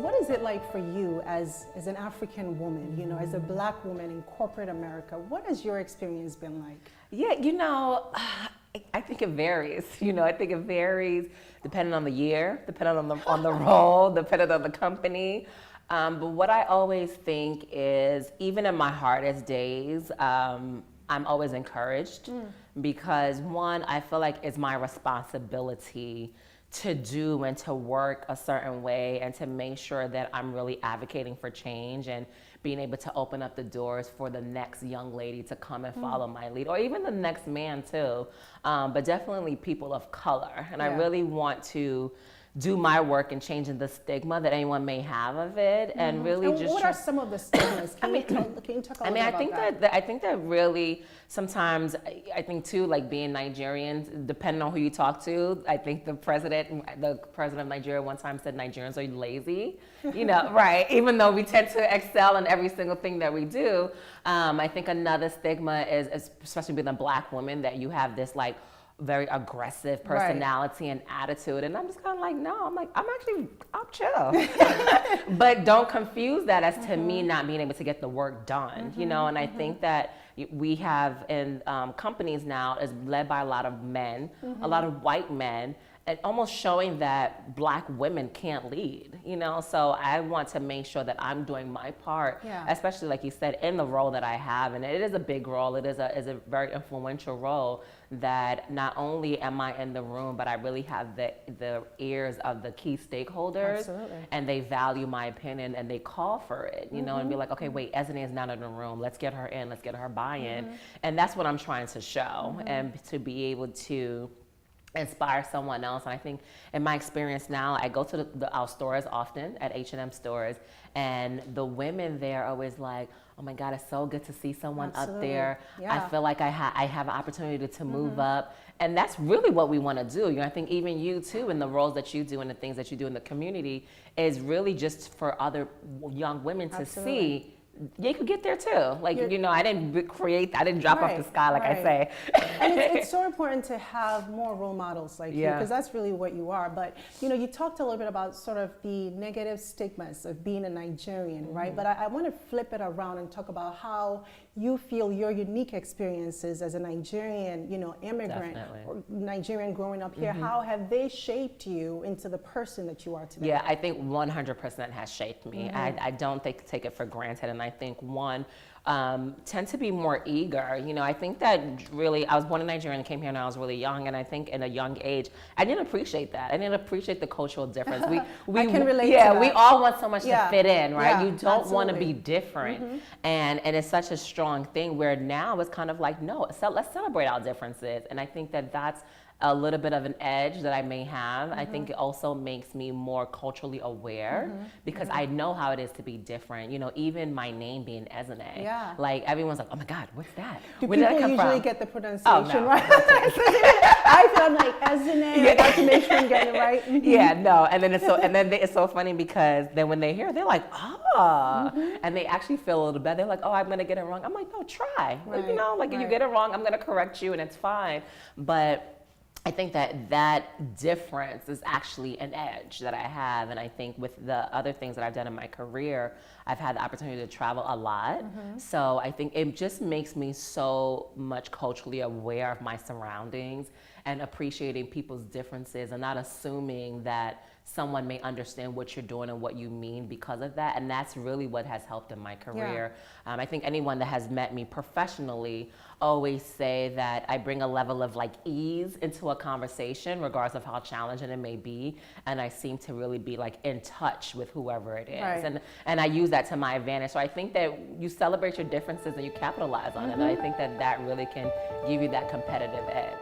what is it like for you as an African woman, you know, as a Black woman in corporate America? What has your experience been like? Yeah, you know, I think it varies. You know, I think it varies depending on the year, depending on the role, depending on the company. But what I always think is, even in my hardest days, I'm always encouraged because one, I feel like it's my responsibility to do and to work a certain way and to make sure that I'm really advocating for change and being able to open up the doors for the next young lady to come and follow my lead, or even the next man too, but definitely people of color. And I really want to do my work in changing the stigma that anyone may have of it, and really and just. What are some of the stigmas? Can you talk a little bit about that? I think that really sometimes, I think too, like being Nigerians, depending on who you talk to, I think the president of Nigeria one time said Nigerians are lazy, you know, right? Even though we tend to excel in every single thing that we do, I think another stigma is, especially being a Black woman, that you have this like very aggressive personality and attitude, and I'm just kind of like, no, I'm chill. But don't confuse that as to me not being able to get the work done, you know. And I think that we have in companies now is led by a lot of men, a lot of white men, and almost showing that Black women can't lead, you know. So I want to make sure that I'm doing my part, especially like you said, in the role that I have, and it is a big role. It is a very influential role. That not only am I in the room, but I really have the ears of the key stakeholders, and they value my opinion and they call for it, you know, and be like, okay, wait, Ezinne is not in the room. Let's get her in. Let's get her buy-in, and that's what I'm trying to show, and to be able to inspire someone else. And I think in my experience now, I go to our stores often, at H&M stores, and the women there are always like, oh my God, it's so good to see someone up there. I feel like I have an opportunity to move up. And that's really what we want to do. You know, I think even you too, in the roles that you do and the things that you do in the community, is really just for other young women to see you could get there too. Like, you know, I didn't drop off the sky, like I say. And it's so important to have more role models like you, because that's really what you are. But, you know, you talked a little bit about sort of the negative stigmas of being a Nigerian, right? But I want to flip it around and talk about how you feel your unique experiences as a Nigerian, you know, immigrant or Nigerian growing up here, how have they shaped you into the person that you are today? Yeah, I think 100% has shaped me. I don't take it for granted, and I think tend to be more eager. You know, I think that really, I was born in Nigeria and came here when I was really young, and I think in a young age, I didn't appreciate that. I didn't appreciate the cultural difference. I can relate to that. We all want so much to fit in, right? You don't want to be different. And it's such a strong thing where now it's kind of like, no, let's celebrate our differences. And I think that that's a little bit of an edge that I may have. I think it also makes me more culturally aware because I know how it is to be different. You know, even my name being Ezinne, like everyone's like, oh my God, what's that? Do Where people did that come usually from? get the pronunciation right? I feel like Ezinne, I got to make sure I'm getting it right. And then it's so funny because then when they hear it, they're like, and they actually feel a little better. They're like, oh, I'm gonna get it wrong. I'm like, no, try. Like, you know, like if you get it wrong, I'm gonna correct you and it's fine. But I think that difference is actually an edge that I have. And I think with the other things that I've done in my career, I've had the opportunity to travel a lot. So I think it just makes me so much culturally aware of my surroundings and appreciating people's differences and not assuming that someone may understand what you're doing and what you mean because of that. And that's really what has helped in my career. I think anyone that has met me professionally always say that I bring a level of like ease into a conversation, regardless of how challenging it may be. And I seem to really be like in touch with whoever it is. And I use that to my advantage. So I think that you celebrate your differences and you capitalize on it. And I think that really can give you that competitive edge.